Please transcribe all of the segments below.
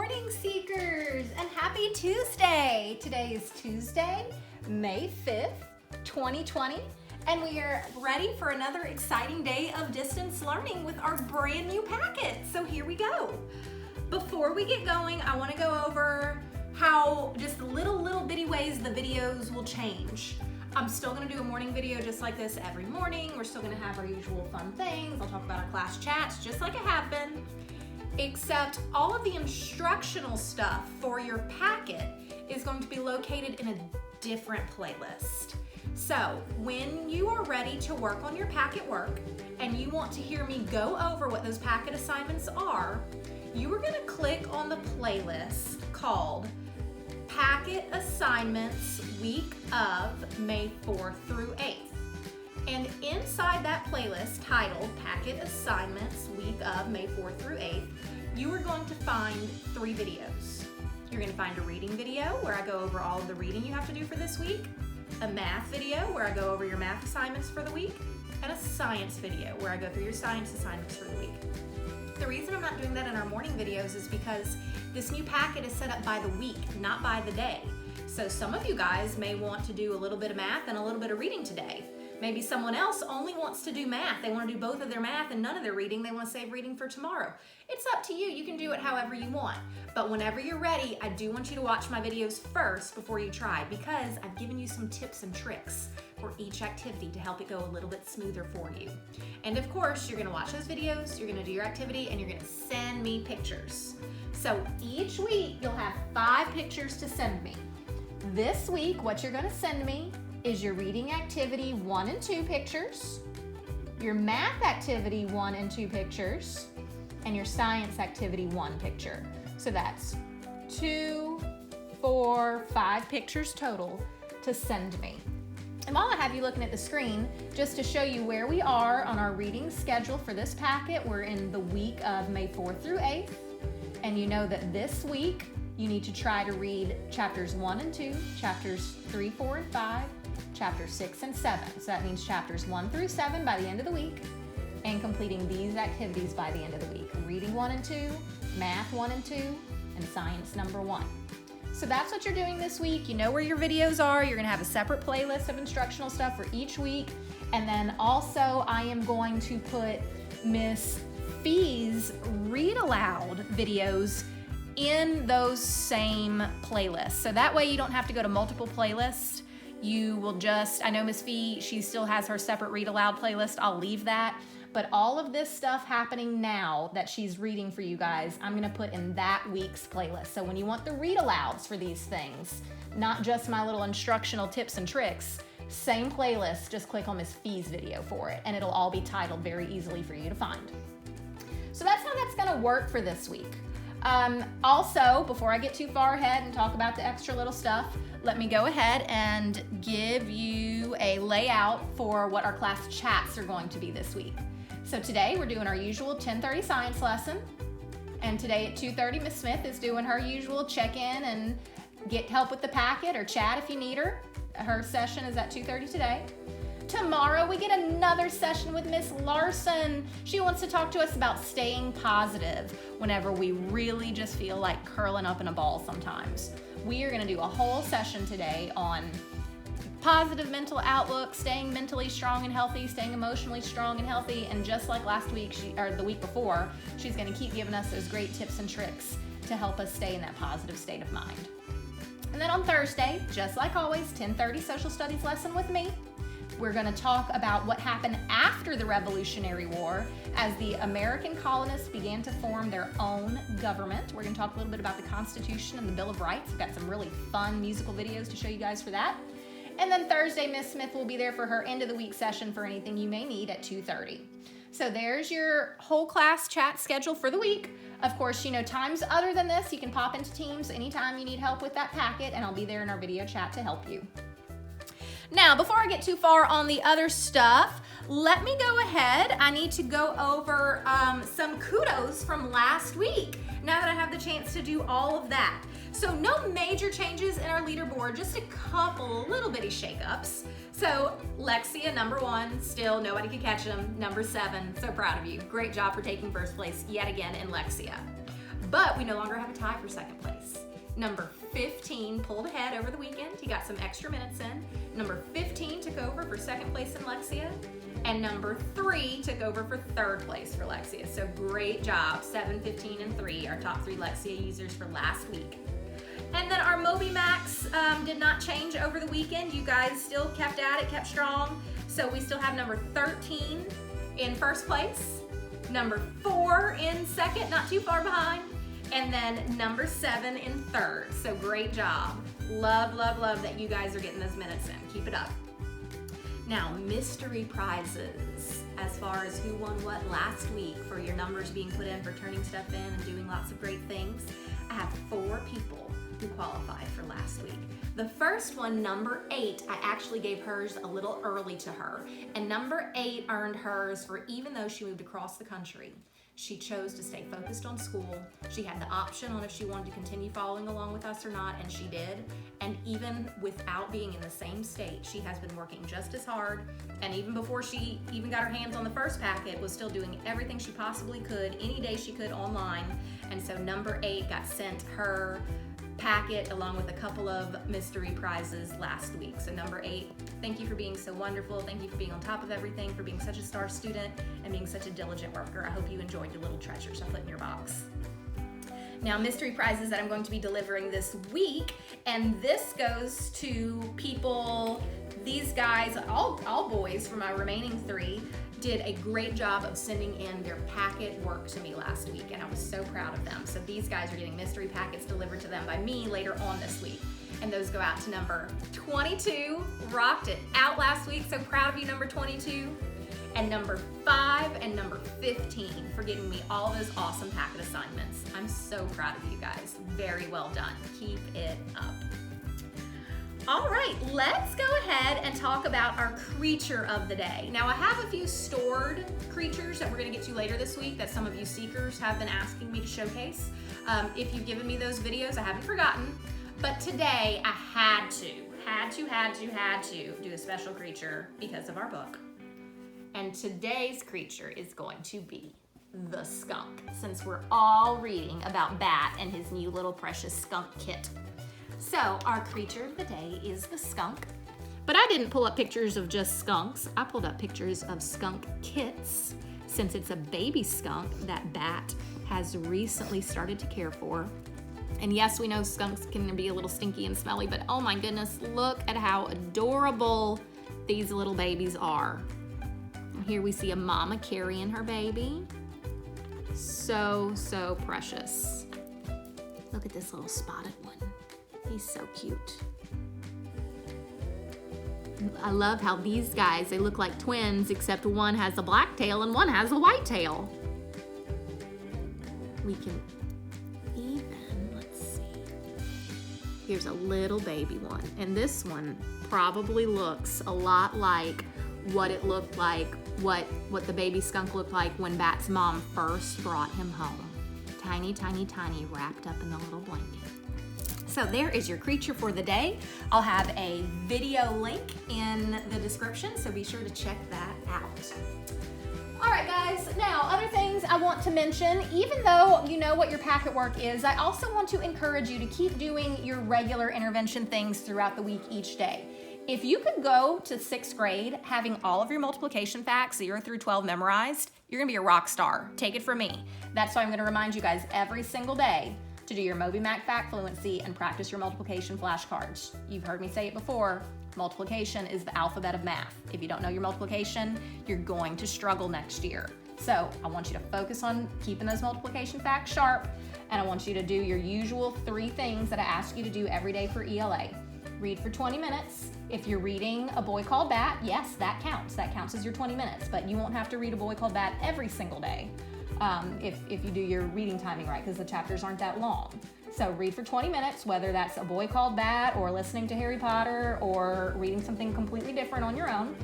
morning, Seekers, and happy Tuesday. Today is Tuesday, May 5th, 2020, and we are ready for another exciting day of distance learning with our brand new packet. So here we go. Before we get going, I want to go over how just little bitty ways the videos will change. I'm still going to do a morning video just like this every morning. We're still going to have our usual fun things. I'll talk about our class chats just like I have been. Except all of the instructional stuff for your packet is going to be located in a different playlist. So when you are ready to work on your packet work and you want to hear me go over what those packet assignments are, you are going to click on the playlist called Packet Assignments Week of May 4th through 8th. And inside that playlist titled Packet Assignments Week of May 4th through 8th, you are going to find 3 videos. You're going to find a reading video where I go over all of the reading you have to do for this week, a math video where I go over your math assignments for the week, and a science video where I go through your science assignments for the week. The reason I'm not doing that in our morning videos is because this new packet is set up by the week, not by the day. So some of you guys may want to do a little bit of math and a little bit of reading today. Maybe someone else only wants to do math. They want to do both of their math and none of their reading. They want to save reading for tomorrow. It's up to you. You can do it however you want. But whenever you're ready, I do want you to watch my videos first before you try, because I've given you some tips and tricks for each activity to help it go a little bit smoother for you. And of course, you're going to watch those videos, you're going to do your activity, and you're going to send me pictures. So each week, you'll have 5 pictures to send me. This week, what you're going to send me is your reading activity 1 and 2 pictures, your math activity 1 and 2 pictures, and your science activity 1 picture. So that's 2, 4, 5 pictures total to send me. And while I have you looking at the screen, just to show you where we are on our reading schedule for this packet, we're in the week of May 4th through 8th. And you know that this week, you need to try to read chapters 1 and 2, chapters 3, 4, and 5, chapters 6 and 7. So that means chapters 1 through 7 by the end of the week, and completing these activities by the end of the week. Reading 1 and 2, math 1 and 2, and science number 1. So that's what you're doing this week. You know where your videos are. You're gonna have a separate playlist of instructional stuff for each week. And then also I am going to put Miss Fee's read aloud videos in those same playlists. So that way you don't have to go to multiple playlists. You will just, I know Miss Fee, she still has her separate read aloud playlist. I'll leave that. But all of this stuff happening now that she's reading for you guys, I'm gonna put in that week's playlist. So when you want the read alouds for these things, not just my little instructional tips and tricks, same playlist, just click on Miss Fee's video for it, and it'll all be titled very easily for you to find. So that's how that's gonna work for this week. Also, before I get too far ahead and talk about the extra little stuff, let me go ahead and give you a layout for what our class chats are going to be this week. So today we're doing our usual 10:30 science lesson, and today at 2:30 Miss Smith is doing her usual check-in and get help with the packet or chat if you need her. Her session is at 2:30 today. Tomorrow we get another session with Miss Larson. She wants to talk to us about staying positive whenever we really just feel like curling up in a ball sometimes. We are gonna do a whole session today on positive mental outlook, staying mentally strong and healthy, staying emotionally strong and healthy, and just like last week, or the week before, she's gonna keep giving us those great tips and tricks to help us stay in that positive state of mind. And then on Thursday, just like always, 10:30 social studies lesson with me. We're going to talk about what happened after the Revolutionary War as the American colonists began to form their own government. We're going to talk a little bit about the Constitution and the Bill of Rights. We've got some really fun musical videos to show you guys for that. And then Thursday, Miss Smith will be there for her end of the week session for anything you may need at 2:30. So there's your whole class chat schedule for the week. Of course, you know, times other than this, you can pop into Teams anytime you need help with that packet, and I'll be there in our video chat to help you. Now, before I get too far on the other stuff, let me go ahead. I need to go over some kudos from last week, now that I have the chance to do all of that. So no major changes in our leaderboard, just a couple little bitty shakeups. So Lexia, number 1, still nobody could catch him. Number 7, so proud of you. Great job for taking first place yet again in Lexia. but we no longer have a tie for second place. Number 15 pulled ahead over the weekend. He got some extra minutes in. Number 15 took over for second place in Lexia. And number 3 took over for third place for Lexia. So great job, 7, 15, and 3, our top 3 Lexia users for last week. And then our MobiMax did not change over the weekend. You guys still kept at it, kept strong. So we still have number 13 in first place, number 4 in second, not too far behind, and then number 7 in third. So great job. Love, love, love that you guys are getting those minutes in. Keep it up. Now, mystery prizes, as far as who won what last week for your numbers being put in for turning stuff in and doing lots of great things. I have 4 people who qualified for last week. The first one, number 8, I actually gave hers a little early to her. And number 8 earned hers for even though she moved across the country. She chose to stay focused on school. She had the option on if she wanted to continue following along with us or not, and she did. And even without being in the same state, she has been working just as hard. And even before she even got her hands on the first packet, was still doing everything she possibly could, any day she could online. And so number 8 got sent her packet along with a couple of mystery prizes last week. So number 8, thank you for being so wonderful. Thank you for being on top of everything, for being such a star student and being such a diligent worker. I hope you enjoyed your little treasures I put in your box. Now, mystery prizes that I'm going to be delivering this week, and this goes to people, these guys, all boys for my remaining 3, did a great job of sending in their packet work to me last week, and I was so proud of them. So these guys are getting mystery packets delivered to them by me later on this week. And those go out to number 22, rocked it out last week, so proud of you, number 22. And number 5 and number 15 for giving me all those awesome packet assignments. I'm so proud of you guys. Very well done. Keep it up. All right, let's go ahead and talk about our creature of the day. Now, I have a few stored creatures that we're gonna get to later this week that some of you seekers have been asking me to showcase. If you've given me those videos, I haven't forgotten, but today I had to do a special creature because of our book. And today's creature is going to be the skunk, since we're all reading about Bat and his new little precious skunk kit. So our creature of the day is the skunk, but I didn't pull up pictures of just skunks. I pulled up pictures of skunk kits, since it's a baby skunk that Bat has recently started to care for. And yes, we know skunks can be a little stinky and smelly, but oh my goodness, look at how adorable these little babies are. And here we see a mama carrying her baby. So, so precious. Look at this little spotted one. He's so cute. I love how these guys, they look like twins, except one has a black tail and one has a white tail. We can even, let's see. Here's a little baby one. And this one probably looks a lot like what it looked like, what the baby skunk looked like when Bat's mom first brought him home. Tiny, tiny, tiny, wrapped up in a little blanket. So there is your creature for the day. I'll have a video link in the description, so be sure to check that out. All right, guys, now other things I want to mention, even though you know what your packet work is, I also want to encourage you to keep doing your regular intervention things throughout the week each day. If you could go to 6th grade having all of your multiplication facts 0 through 12 memorized, you're gonna be a rock star. Take it from me. That's why I'm gonna remind you guys every single day to do your MobiMac Fact Fluency and practice your multiplication flashcards. You've heard me say it before, multiplication is the alphabet of math. If you don't know your multiplication, you're going to struggle next year. So I want you to focus on keeping those multiplication facts sharp, and I want you to do your usual 3 things that I ask you to do every day for ELA. Read for 20 minutes. If you're reading A Boy Called Bat, yes, that counts. That counts as your 20 minutes, but you won't have to read A Boy Called Bat every single day. If you do your reading timing right, because the chapters aren't that long. So read for 20 minutes, whether that's A Boy Called Bat or listening to Harry Potter or reading something completely different on your own.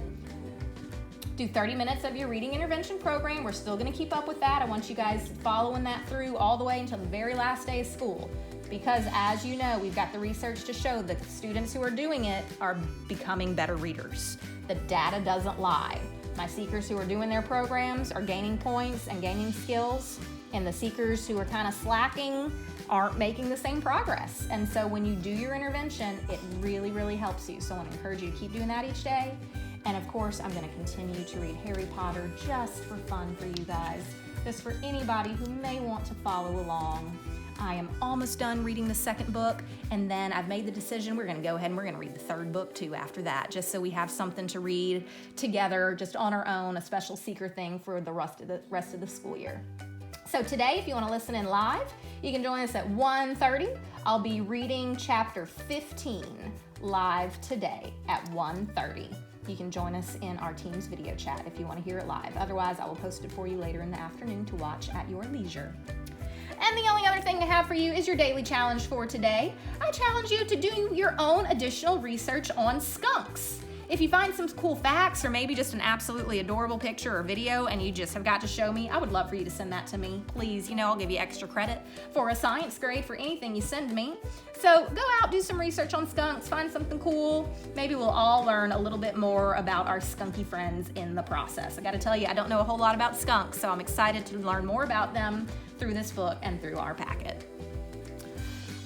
Do 30 minutes of your reading intervention program. We're still gonna keep up with that. I want you guys following that through all the way until the very last day of school. Because as you know, we've got the research to show that students who are doing it are becoming better readers. The data doesn't lie. My seekers who are doing their programs are gaining points and gaining skills, And the seekers who are kind of slacking aren't making the same progress. And so when you do your intervention, it really, really helps you. So I want to encourage you to keep doing that each day. And of course, I'm going to continue to read Harry Potter just for fun for you guys, just for anybody who may want to follow along. I am almost done reading the second book, and then I've made the decision we're going to go ahead and we're going to read the third book too after that, just so we have something to read together, just on our own, a special seeker thing for the rest of the school year. So today, if you want to listen in live, you can join us at 1:30. I'll be reading chapter 15 live today at 1:30. You can join us in our Teams video chat if you want to hear it live. Otherwise, I will post it for you later in the afternoon to watch at your leisure. And the only other thing I have for you is your daily challenge for today. I challenge you to do your own additional research on skunks. If you find some cool facts or maybe just an absolutely adorable picture or video and you just have got to show me, I would love for you to send that to me. Please, I'll give you extra credit for a science grade for anything you send me. So go out, do some research on skunks, find something cool. Maybe we'll all learn a little bit more about our skunky friends in the process. I gotta tell you, I don't know a whole lot about skunks, so I'm excited to learn more about them through this book and through our packet.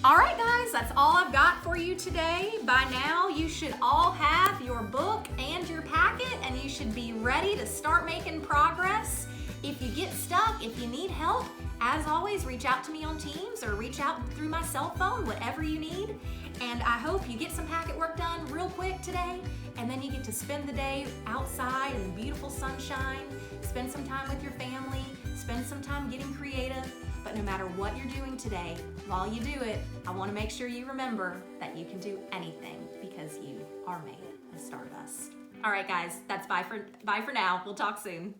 All right, guys, that's all I've got for you today. By now, you should all have your book and your packet, and you should be ready to start making progress. If you get stuck, if you need help, as always, reach out to me on Teams or reach out through my cell phone, whatever you need. And I hope you get some packet work done real quick today, and then you get to spend the day outside in the beautiful sunshine, spend some time with your family, spend some time getting creative. But no matter what you're doing today, while you do it, I want to make sure you remember that you can do anything because you are made of stardust. All right, guys, that's bye for now. We'll talk soon.